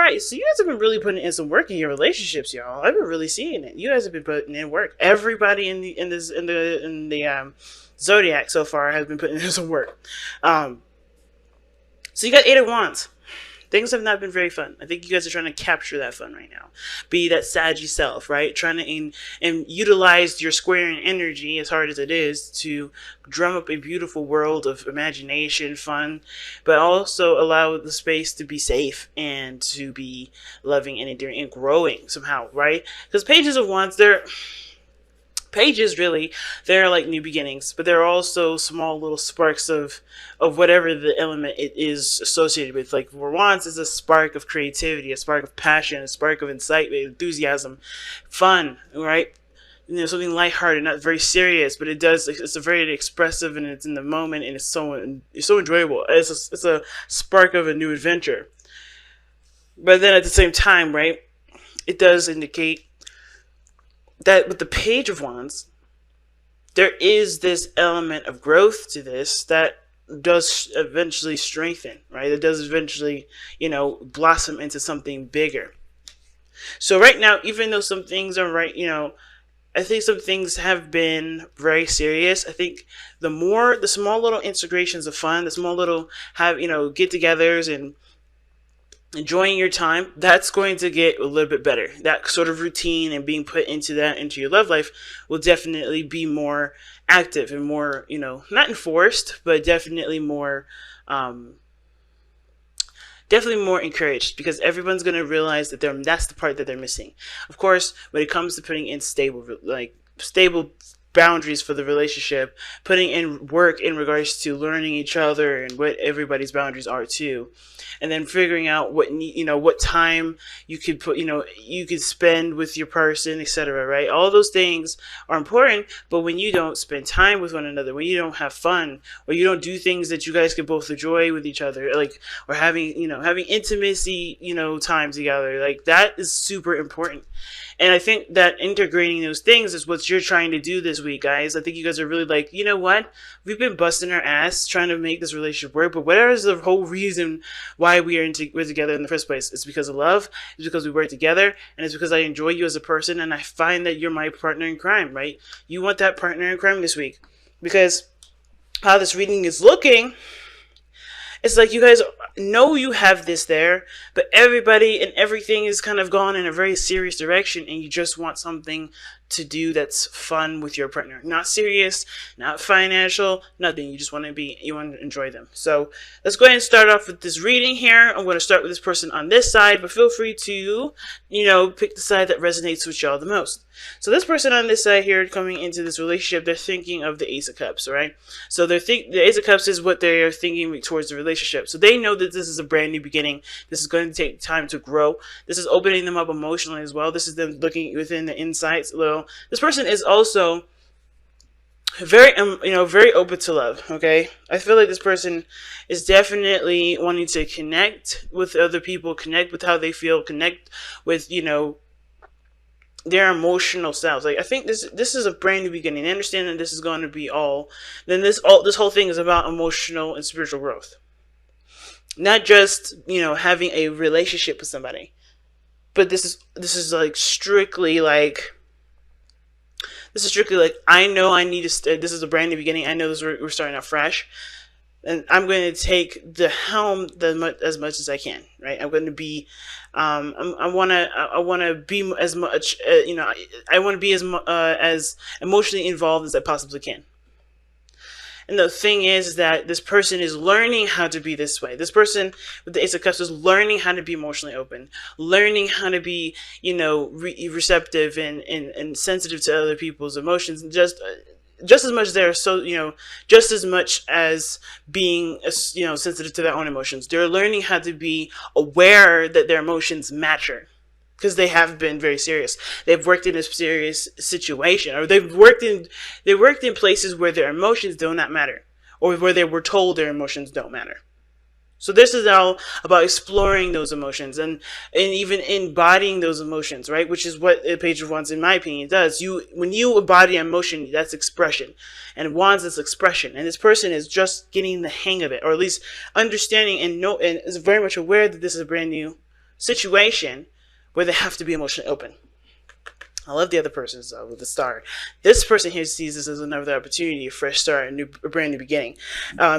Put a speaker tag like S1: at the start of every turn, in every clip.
S1: right, so you guys have been really putting in some work in your relationships, y'all. I've been really seeing it. You guys have been putting in work. Everybody in the zodiac so far has been putting in some work. Um, so you got Eight of Wands. Things have not been very fun. I think you guys are trying to capture that fun right now. Be that saggy self, right? Trying to and utilize your squaring energy, as hard as it is, to drum up a beautiful world of imagination, fun, but also allow the space to be safe and to be loving and endearing and growing somehow, right? Because Pages of Wands, pages really, they're like new beginnings, but they're also small little sparks of whatever the element it is associated with. Like for wands is a spark of creativity, a spark of passion, a spark of excitement, enthusiasm, fun, right? Something lighthearted, not very serious, but it's a very expressive, and it's in the moment, and it's so enjoyable. It's a spark of a new adventure. But then at the same time, right, it does indicate that with the Page of Wands, there is this element of growth to this that does eventually strengthen, right? It does eventually, blossom into something bigger. So right now, even though some things are right, I think some things have been very serious. I think the small little integrations of fun, the small little get-togethers and enjoying your time, that's going to get a little bit better. That sort of routine and being put into your love life will definitely be more active and more, not enforced, but definitely more encouraged, because everyone's going to realize that that's the part that they're missing. Of course, when it comes to putting in stable boundaries for the relationship, putting in work in regards to learning each other and what everybody's boundaries are too, and then figuring out what time you could spend with your person, etc., right? All those things are important, but when you don't spend time with one another, when you don't have fun, or you don't do things that you guys can both enjoy with each other, or having intimacy, time together, like that is super important. And I think that integrating those things is what you're trying to do this week, guys. I think you guys are really like, you know what? We've been busting our ass trying to make this relationship work, but whatever is the whole reason why we're together in the first place? It's because of love. It's because we work together, and it's because I enjoy you as a person, and I find that you're my partner in crime, right? You want that partner in crime this week, because how this reading is looking, it's like you guys know you have this there, but everybody and everything is kind of gone in a very serious direction, and you just want something to do that's fun with your partner. Not serious, not financial, nothing. You just want to enjoy them. So let's go ahead and start off with this reading here. I'm going to start with this person on this side, but feel free to, pick the side that resonates with y'all the most. So this person on this side here, coming into this relationship, they're thinking of the Ace of Cups, right? So the Ace of Cups is what they are thinking towards the relationship. So they know that this is a brand new beginning. This is going to take time to grow. This is opening them up emotionally as well. This is them looking within the insights a little. This person is also very open to love. Okay, I feel like this person is definitely wanting to connect with other people, connect with how they feel, connect with their emotional selves. Like, I think this is a brand new beginning. They understand that this is going to be this whole thing is about emotional and spiritual growth, not just having a relationship with somebody, but this is strictly I know I need to. This is a brand new beginning. I know we're starting out fresh, and I'm going to take the helm as much as I can. Right? I'm going to be. I want to be as much. I want to be as emotionally involved as I possibly can. And the thing is that this person is learning how to be this way. This person with the Ace of Cups is learning how to be emotionally open, learning how to be, receptive and sensitive to other people's emotions. Just as much just as much as being, sensitive to their own emotions. They're learning how to be aware that their emotions matter, because they have been very serious. They've worked in a serious situation, or they've worked in places where their emotions do not matter, or where they were told their emotions don't matter. So this is all about exploring those emotions and even embodying those emotions, right? Which is what a Page of Wands, in my opinion, does. When you embody emotion, that's expression, and Wands is expression. And this person is just getting the hang of it, or at least understanding and is very much aware that this is a brand new situation where they have to be emotionally open. I love the other person's with the star. This person here sees this as another opportunity, a fresh start, a brand new beginning.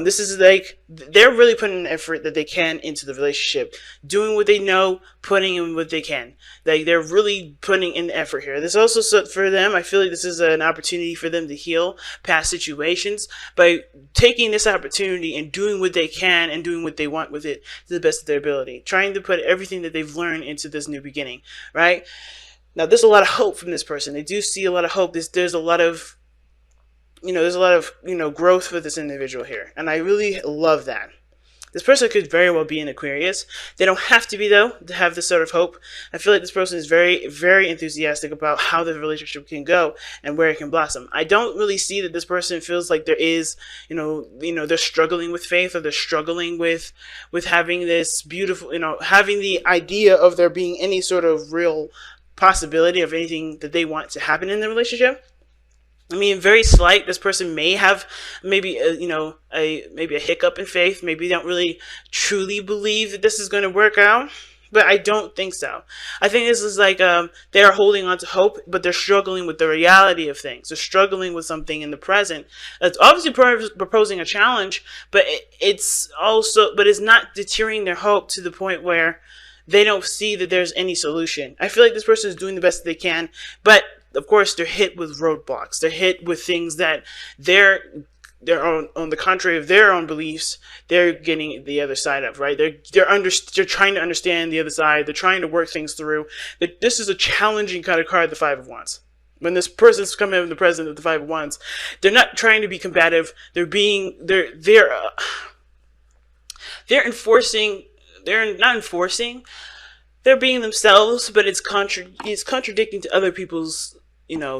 S1: This is like they're really putting an effort that they can into the relationship, doing what they know, putting in what they can. Like they're really putting in the effort here. This also for them. I feel like this is an opportunity for them to heal past situations by taking this opportunity and doing what they can and doing what they want with it to the best of their ability, trying to put everything that they've learned into this new beginning. Right. Now, there's a lot of hope from this person. They do see a lot of hope. There's a lot of, growth for this individual here. And I really love that. This person could very well be an Aquarius. They don't have to be, though, to have this sort of hope. I feel like this person is very, very enthusiastic about how the relationship can go and where it can blossom. I don't really see that this person feels like there is, they're struggling with faith, or they're struggling with having this beautiful, having the idea of there being any sort of real possibility of anything that they want to happen in the relationship. I mean, very slight. This person may have maybe a hiccup in faith. Maybe they don't really truly believe that this is going to work out. But I don't think so. I think this is like they are holding on to hope, but they're struggling with the reality of things. They're struggling with something in the present. It's obviously proposing a challenge, but it's not deterring their hope to the point where they don't see that there's any solution. I feel like this person is doing the best they can, but of course they're hit with roadblocks. They're hit with things that they're on the contrary of their own beliefs, they're getting the other side of, right? They're trying to understand the other side. They're trying to work things through. But this is a challenging kind of card, the Five of Wands. When this person's coming in the present of the Five of Wands, they're not trying to be combative. They're enforcing. They're not enforcing. They're being themselves, but it's contradicting to other people's,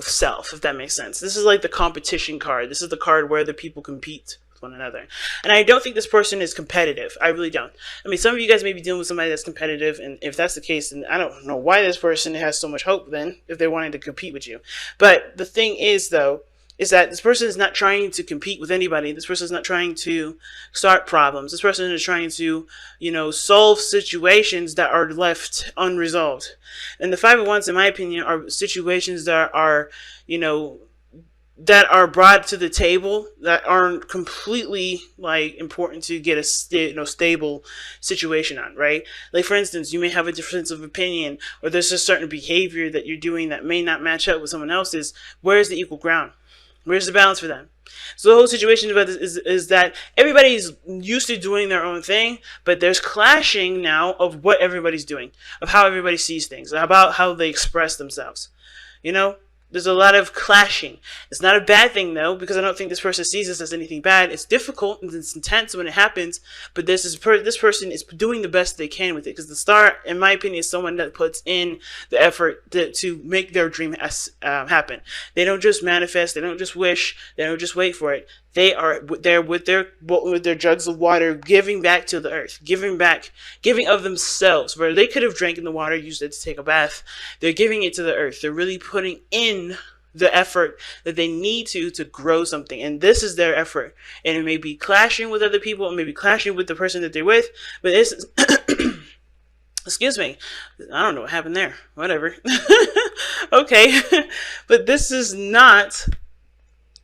S1: self, if that makes sense. This is like the competition card. This is the card where the people compete with one another. And I don't think this person is competitive. I really don't. I mean, some of you guys may be dealing with somebody that's competitive, and if that's the case, then I don't know why this person has so much hope then, if they're wanting to compete with you. But the thing is, though, is that this person is not trying to compete with anybody. This person is not trying to start problems. This person is trying to, solve situations that are left unresolved. And the Five of Wands, in my opinion, are situations that are, that are brought to the table that aren't completely important to get a stable situation on, right? Like, for instance, you may have a difference of opinion, or there's a certain behavior that you're doing that may not match up with someone else's. Where's the equal ground? Where's the balance for them? So the whole situation about this is that everybody's used to doing their own thing, but there's clashing now of what everybody's doing, of how everybody sees things, about how they express themselves. There's a lot of clashing. It's not a bad thing, though, because I don't think this person sees this as anything bad. It's difficult and it's intense when it happens, but this person is doing the best they can with it, because the star, in my opinion, is someone that puts in the effort to make their dream happen. They don't just manifest. They don't just wish. They don't just wait for it. They are there with their jugs of water, giving back to the earth, giving of themselves. Where they could have drank in the water, used it to take a bath, they're giving it to the earth. They're really putting in the effort that they need to grow something. And this is their effort. And it may be clashing with other people, it may be clashing with the person that they're with, but this is excuse me. I don't know what happened there. Whatever. Okay. But this is not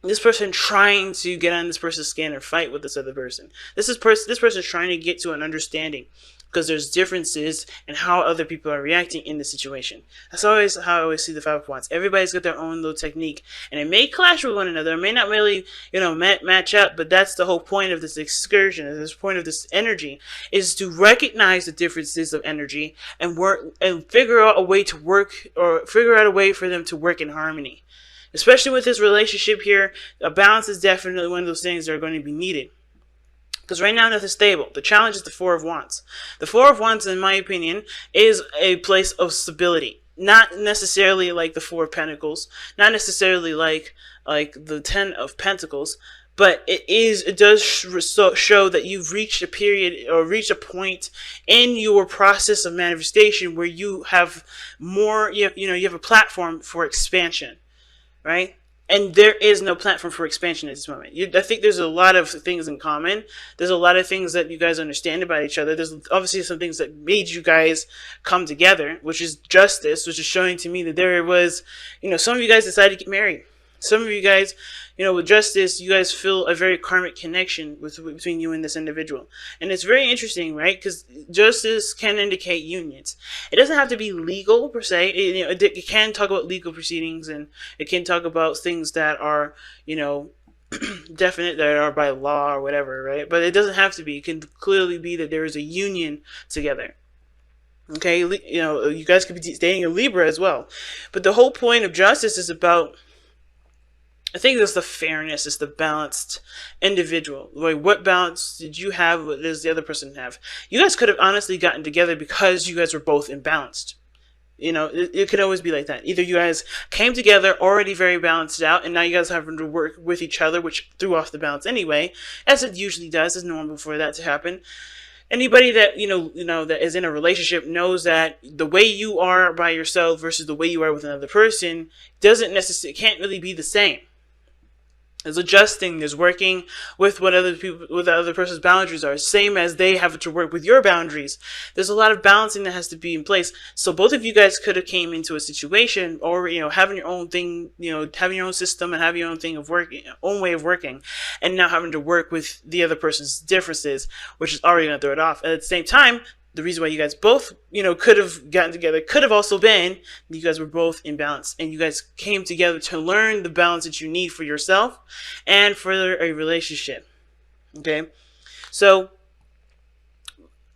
S1: this person trying to get on this person's skin or fight with this other person. This person is trying to get to an understanding, because there's differences in how other people are reacting in the situation. That's always how I always see the Five of Wands. Everybody's got their own little technique, and it may clash with one another. It may not really, match up, but that's the whole point of this excursion, and this point of this energy, is to recognize the differences of energy and work and figure out a way to work, or figure out a way for them to work in harmony. Especially with this relationship here, a balance is definitely one of those things that are going to be needed. Because right now, nothing's stable. The challenge is the Four of Wands. The Four of Wands, in my opinion, is a place of stability. Not necessarily like the Four of Pentacles. Not necessarily like the Ten of Pentacles. But it does show that you've reached a period, or reached a point in your process of manifestation where you have more, you have a platform for expansion. Right? and there is no platform for expansion at this moment. I think there's a lot of things in common. There's a lot of things that you guys understand about each other. There's obviously some things that made you guys come together, which is justice, which is showing to me that there was, some of you guys decided to get married. Some of you guys, with justice, you guys feel a very karmic connection between you and this individual. And it's very interesting, right? Because justice can indicate unions. It doesn't have to be legal per se. It can talk about legal proceedings, and it can talk about things that are, definite, that are by law or whatever, right? But it doesn't have to be. It can clearly be that there is a union together. Okay, you guys could be dating a Libra as well. But the whole point of justice is about, I think that's the fairness, it's the balanced individual. Like, what balance did you have? What does the other person have? You guys could have honestly gotten together because you guys were both imbalanced. It could always be like that. Either you guys came together already very balanced out, and now you guys having to work with each other, which threw off the balance anyway, as it usually does. It's normal for that to happen. Anybody that that is in a relationship knows that the way you are by yourself versus the way you are with another person can't really be the same. There's adjusting, there's working with what the other person's boundaries are, same as they have to work with your boundaries. There's a lot of balancing that has to be in place. So both of you guys could have came into a situation, or having your own thing, having your own system and having your own thing of working, own way of working, and now having to work with the other person's differences, which is already going to throw it off. And at the same time, the reason why you guys both, could have gotten together could have also been you guys were both in balance, and you guys came together to learn the balance that you need for yourself and for a relationship. Okay, so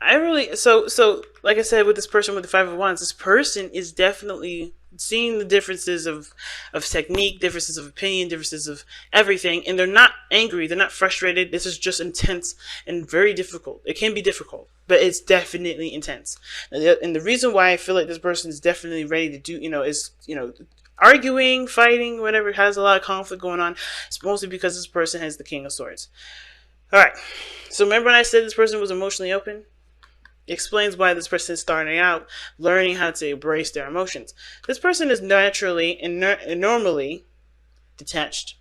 S1: like I said, with this person with the Five of Wands, this person is definitely seeing the differences of technique, differences of opinion, differences of everything, and they're not angry, they're not frustrated. This is just intense and very difficult. It can be difficult, but it's definitely intense. And the reason why I feel like this person is definitely ready to do, is arguing, fighting, whatever, has a lot of conflict going on. It's mostly because this person has the King of Swords. All right, so remember when I said this person was emotionally open? It explains why this person is starting out learning how to embrace their emotions. This person is naturally and normally detached.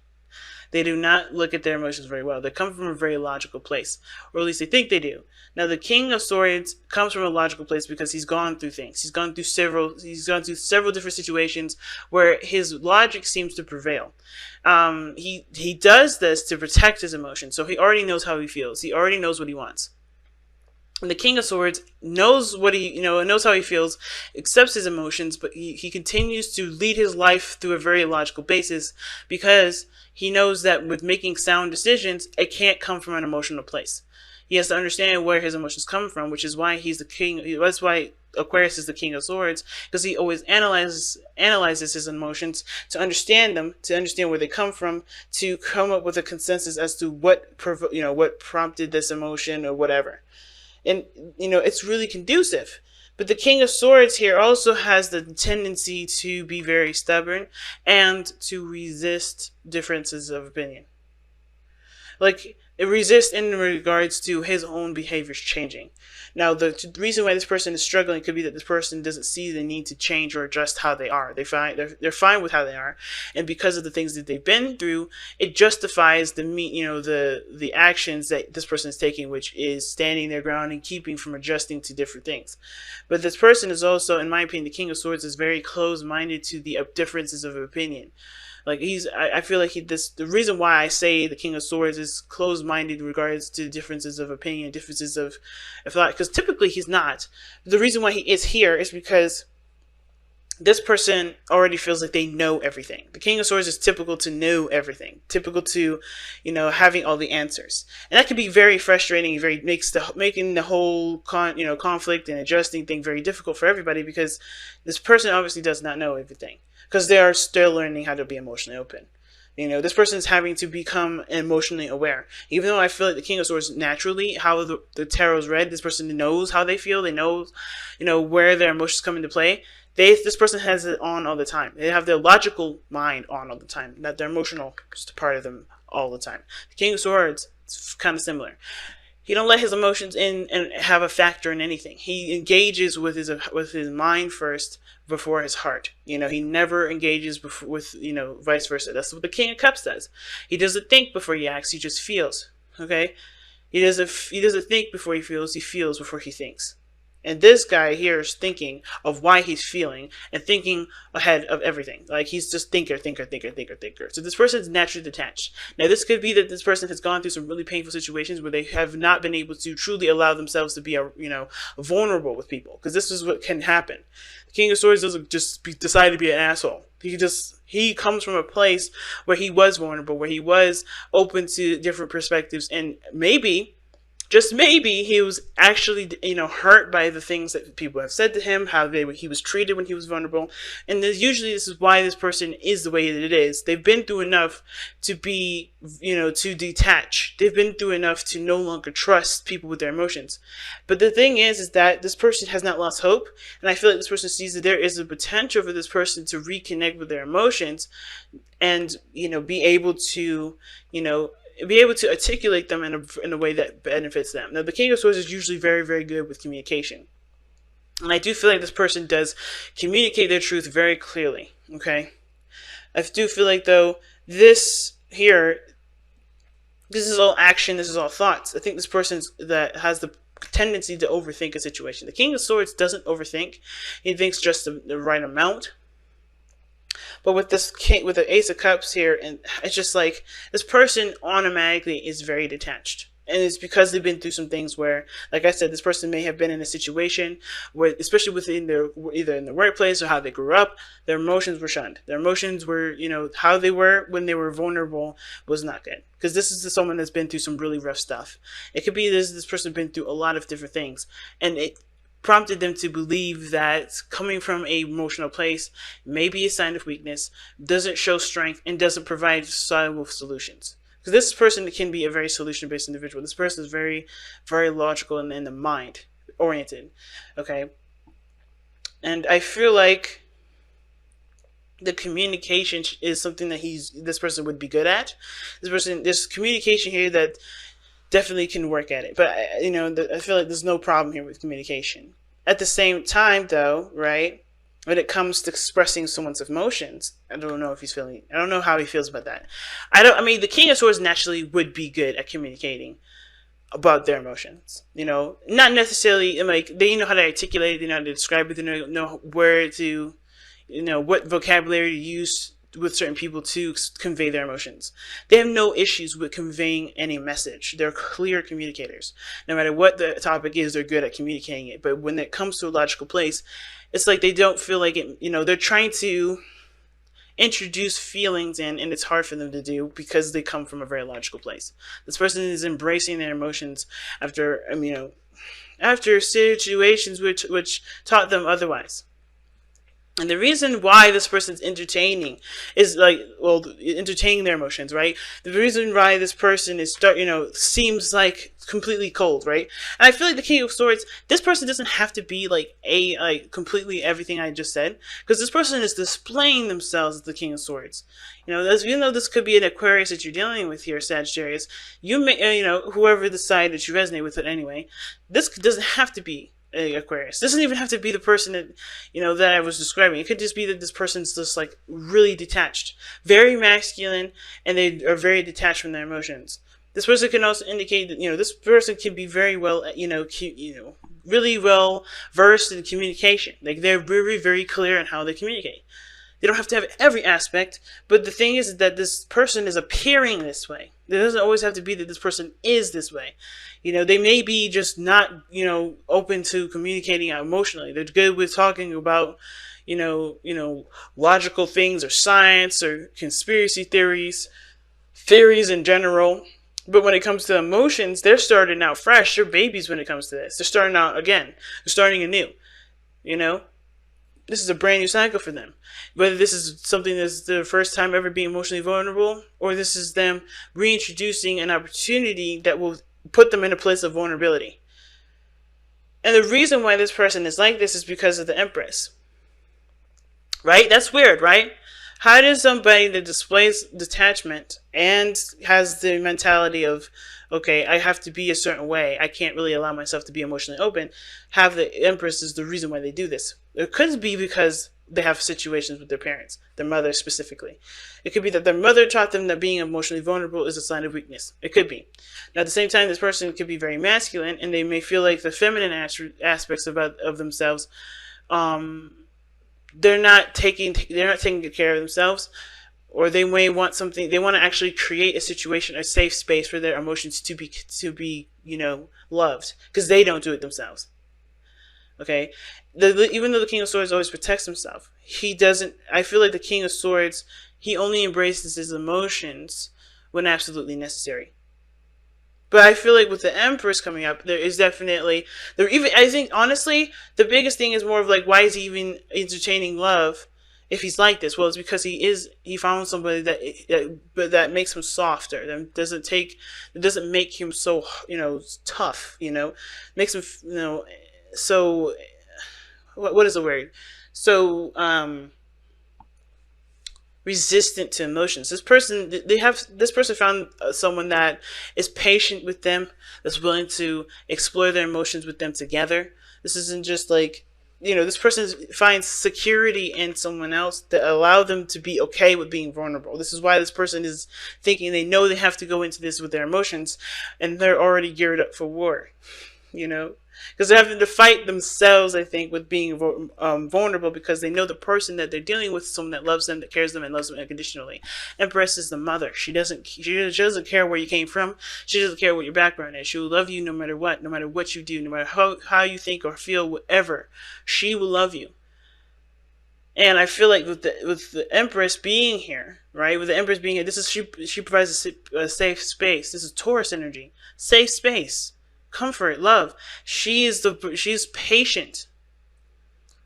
S1: They do not look at their emotions very well. They come from a very logical place, or at least they think they do. Now, the King of Swords comes from a logical place because he's gone through things. He's gone through several different situations where his logic seems to prevail. He does this to protect his emotions, so he already knows how he feels. He already knows what he wants. And the King of Swords knows what knows how he feels, accepts his emotions, but he continues to lead his life through a very logical basis because he knows that with making sound decisions, it can't come from an emotional place. He has to understand where his emotions come from, which is why he's the king. That's why Aquarius is the King of Swords, because he always analyzes his emotions to understand them, to understand where they come from, to come up with a consensus as to what prompted this emotion or whatever. And, it's really conducive. But the King of Swords here also has the tendency to be very stubborn and to resist differences of opinion. Like, it resists in regards to his own behaviors changing. Now, the reason why this person is struggling could be that this person doesn't see the need to change or adjust how they are. They're fine with how they are, and because of the things that they've been through, it justifies the actions that this person is taking, which is standing their ground and keeping from adjusting to different things. But this person is also, in my opinion, the King of Swords is very close-minded to the differences of opinion. Like I feel like the reason why I say the King of Swords is closed-minded in regards to differences of opinion, differences of thought, because typically he's not. The reason why he is here is because this person already feels like they know everything. The King of Swords is typical to know everything, typical to, having all the answers, and that can be very frustrating. Making the whole conflict and adjusting thing very difficult for everybody, because this person obviously does not know everything, because they are still learning how to be emotionally open. This person is having to become emotionally aware. Even though I feel like the King of Swords naturally, how the tarot is read, this person knows how they feel. They know, where their emotions come into play. This person has it on all the time. They have their logical mind on all the time, not their emotional part of them all the time. The King of Swords, it's kind of similar. He don't let his emotions in and have a factor in anything. He engages with his mind first before his heart. He never engages with vice versa. That's what the King of Cups does. He doesn't think before he acts. He just feels. Okay, he doesn't think before he feels. He feels before he thinks. And this guy here is thinking of why he's feeling and thinking ahead of everything. Like he's just thinker, thinker, thinker, thinker, thinker. So this person is naturally detached. Now this could be that this person has gone through some really painful situations where they have not been able to truly allow themselves to be, vulnerable with people. Because this is what can happen. The King of Swords doesn't just decide to be an asshole. He comes from a place where he was vulnerable, where he was open to different perspectives, and maybe, just maybe, he was actually, hurt by the things that people have said to him, how he was treated when he was vulnerable. And usually this is why this person is the way that it is. They've been through enough to be, to detach. They've been through enough to no longer trust people with their emotions. But the thing is that this person has not lost hope. And I feel like this person sees that there is a potential for this person to reconnect with their emotions and, be able to, articulate them in a way that benefits them. Now, the King of Swords is usually very, very good with communication. And I do feel like this person does communicate their truth very clearly, okay? I do feel like, though, this is all action, this is all thoughts. I think this person that has the tendency to overthink a situation. The King of Swords doesn't overthink. He thinks just the right amount. But with the Ace of Cups here, and it's just like this person automatically is very detached. And it's because they've been through some things where, like I said, this person may have been in a situation where, especially either in the workplace or how they grew up, their emotions were shunned. Their emotions were, how they were when they were vulnerable was not good. Because this is someone that's been through some really rough stuff. It could be this person been through a lot of different things. And it prompted them to believe that coming from an emotional place may be a sign of weakness, doesn't show strength, and doesn't provide solid solutions. Because this person can be a very solution-based individual. This person is very, very logical and in the mind oriented. Okay, and I feel like the communication is something that this person would be good at. There's communication here that definitely can work at it. But, I feel like there's no problem here with communication. At the same time, though, right, when it comes to expressing someone's emotions, I don't know how he feels about that. The King of Swords naturally would be good at communicating about their emotions. Not necessarily, they know how to articulate it, they know how to describe it, they know where to, what vocabulary to use with certain people to convey their emotions. They have no issues with conveying any message. They're clear communicators. No matter what the topic is, they're good at communicating it. But when it comes to a logical place, it's like they don't feel like it, they're trying to introduce feelings in, and it's hard for them to do because they come from a very logical place. This person is embracing their emotions after situations which taught them otherwise. And the reason why this person's entertaining their emotions, right? The reason why this person is seems like completely cold, right? And I feel like the King of Swords, this person doesn't have to be completely everything I just said, because this person is displaying themselves as the King of Swords. Even though this could be an Aquarius that you're dealing with here, Sagittarius, you may, whoever decide that you resonate with it anyway, this doesn't have to be Aquarius. This doesn't even have to be the person that that I was describing. It could just be that this person's just really detached, very masculine, and they are very detached from their emotions. This person can also indicate that this person can be very well really well versed in communication. They're very, very clear on how they communicate. They don't have to have every aspect, but the thing is that this person is appearing this way. It doesn't always have to be that this person is this way. They may be just not, open to communicating emotionally. They're good with talking about, logical things or science or conspiracy theories in general. But when it comes to emotions, they're starting out fresh. They're babies when it comes to this. They're starting out again. They're starting anew. This is a brand new cycle for them. Whether this is something that's the first time ever being emotionally vulnerable, or this is them reintroducing an opportunity that will put them in a place of vulnerability. And the reason why this person is like this is because of the Empress. Right? That's weird, right? How does somebody that displays detachment and has the mentality of okay, I have to be a certain way. I can't really allow myself to be emotionally open. Have the Empress is the reason why they do this. It could be because they have situations with their parents, their mother specifically. It could be that their mother taught them that being emotionally vulnerable is a sign of weakness. It could be. Now, at the same time, this person could be very masculine, and they may feel like the feminine aspects of themselves, they're not taking good care of themselves, or they may want something. They want to actually create a situation, a safe space for their emotions to be loved, because they don't do it themselves. Okay, even though the King of Swords always protects himself, he doesn't. I feel like the King of Swords, he only embraces his emotions when absolutely necessary. But I feel like with the Empress coming up, there is definitely there. Even I think honestly, the biggest thing is more of like, why is he even entertaining love if he's like this? Well, it's because he found somebody that makes him softer. That doesn't make him so tough. Makes him so what is the word? So resistant to emotions. This person found someone that is patient with them, that's willing to explore their emotions with them together. This isn't just like, this person finds security in someone else that allow them to be okay with being vulnerable. This is why this person is thinking they know they have to go into this with their emotions, and they're already geared up for war. Because they're having to fight themselves, I think, with being vulnerable, because they know the person that they're dealing with is someone that loves them, that cares them, and loves them unconditionally. Empress is the mother. She doesn't care where you came from. She doesn't care what your background is. She will love you no matter what you do, no matter how you think or feel, whatever. She will love you. And I feel like with the Empress being here, right? With the Empress being here, she provides a safe space. This is Taurus energy. Safe space. Comfort, love. She's patient,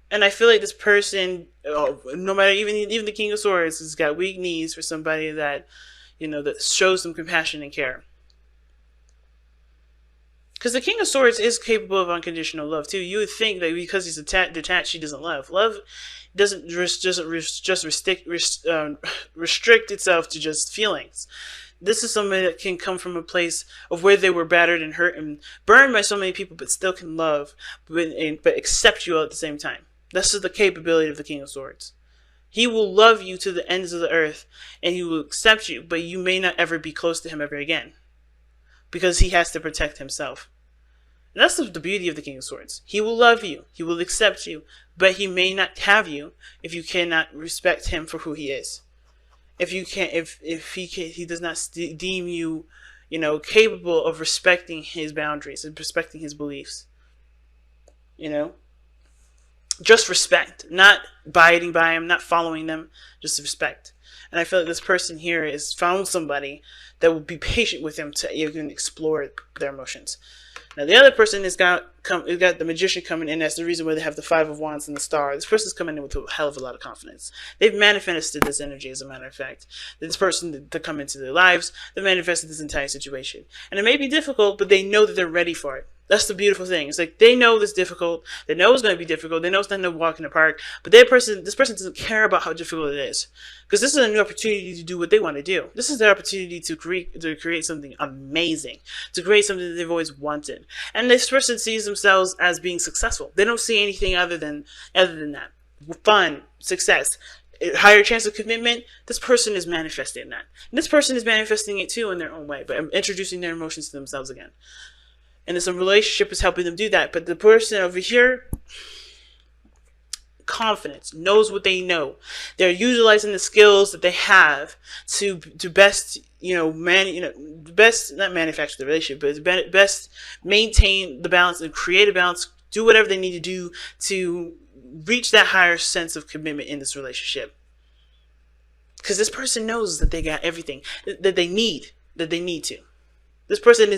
S1: and I feel like this person, no matter even the King of Swords, has got weak knees for somebody that that shows them compassion and care. Because the King of Swords is capable of unconditional love too. You would think that because he's detached, he doesn't love. Love doesn't restrict itself to just feelings. This is somebody that can come from a place of where they were battered and hurt and burned by so many people, but still can love, but accept you all at the same time. That's the capability of the King of Swords. He will love you to the ends of the earth, and he will accept you, but you may not ever be close to him ever again, because he has to protect himself. And that's the beauty of the King of Swords. He will love you, he will accept you, but he may not have you if you cannot respect him for who he is. If he does not deem you, capable of respecting his boundaries and respecting his beliefs, just respect, not abiding by him, not following them, just respect. And I feel like this person here has found somebody that will be patient with him to even explore their emotions. Now, the other person has got the Magician coming in. That's the reason why they have the Five of Wands and the Star. This person's coming in with a hell of a lot of confidence. They've manifested this energy, as a matter of fact. This person to come into their lives, they manifested this entire situation. And it may be difficult, but they know that they're ready for it. That's the beautiful thing. It's like they know it's difficult. They know it's going to be difficult. They know it's not no walk in the park. But this person doesn't care about how difficult it is, because this is a new opportunity to do what they want to do. This is their opportunity to create something amazing, to create something that they've always wanted. And this person sees themselves as being successful. They don't see anything other than that. Fun, success, higher chance of commitment. This person is manifesting that. And this person is manifesting it too in their own way, but introducing their emotions to themselves again. And this relationship is helping them do that. But the person over here, confidence, knows what they know. They're utilizing the skills that they have to best, best not manufacture the relationship, but best maintain the balance and create a balance. Do whatever they need to do to reach that higher sense of commitment in this relationship. Because this person knows that they got everything that they need to. This person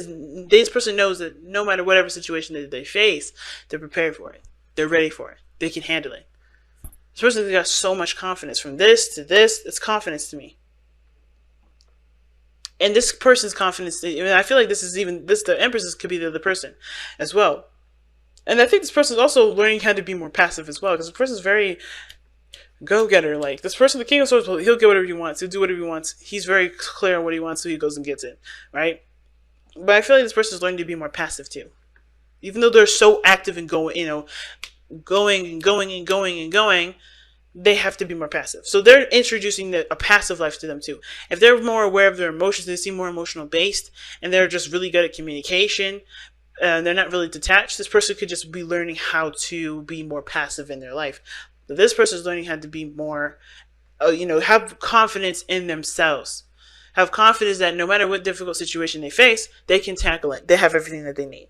S1: knows that no matter whatever situation that they face, they're prepared for it. They're ready for it. They can handle it. This person got so much confidence. From this to this, it's confidence to me. And this person's confidence, I feel like the Empress could be the other person as well. And I think this person is also learning how to be more passive as well, because this person is very go-getter. Like, this person, the King of Swords, he'll get whatever he wants. He'll do whatever he wants. He's very clear on what he wants, so he goes and gets it, right? But I feel like this person is learning to be more passive too. Even though they're so active and going, going and going and going and going, they have to be more passive. So they're introducing a passive life to them too. If they're more aware of their emotions, they seem more emotional based, and they're just really good at communication, and they're not really detached, this person could just be learning how to be more passive in their life. But this person is learning how to be more, have confidence in themselves. Have confidence that no matter what difficult situation they face, they can tackle it. They have everything that they need.